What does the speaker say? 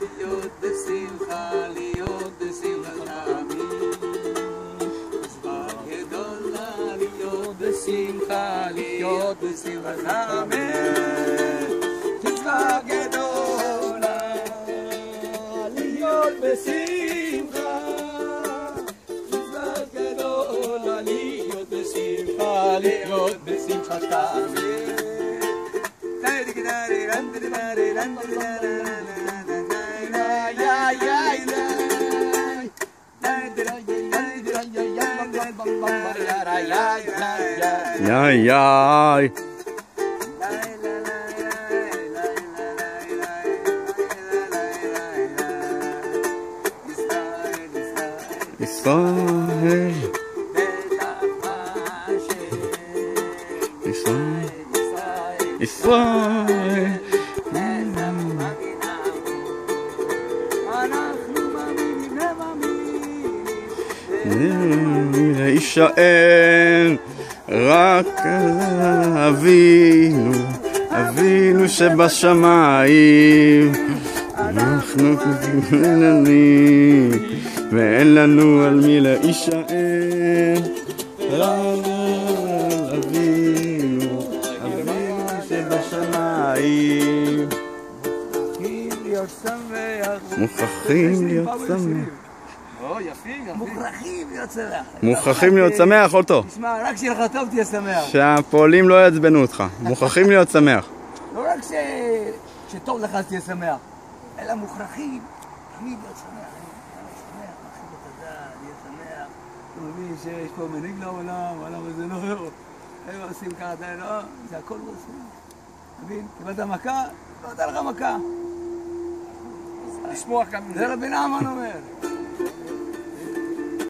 להיות בשמחה, להיות בשמחת תמיד. מצווה גדולה להיות בשמחה, להיות בשמחת תמיד. מצווה גדולה להיות בשמחה, מצווה גדולה להיות בשמחה, להיות בשמחת תמיד. יאי יאי ישראל ישראל ישראל להישאר רק אבינו, אבינו שבשמיים, אנחנו כביננים ואין לנו על מי להישאר, רק אבינו, אבינו שבשמיים. מוכרחים להיות שמח. מוכרחים להיות שמח. מוכרחים להיות שמח, אולטו. תשמע, רק שיהיה לך טוב תהיה שמח. שהפועלים לא יעצבנו אותך. מוכרחים להיות שמח. לא רק שטוב לך תהיה שמח, אלא מוכרחים תמיד להיות שמח. שמח, מתחיל את הדעת, להיות שמח. אתה מבין שיש פה מנהיג לעולם, העולם הזה לא רואה. הם עושים ככה, לא, זה הכל לא עושים. מבין? קיבלת מכה, לא נתן לך מכה. לשמוח גם. זה רבי נחמן אומר.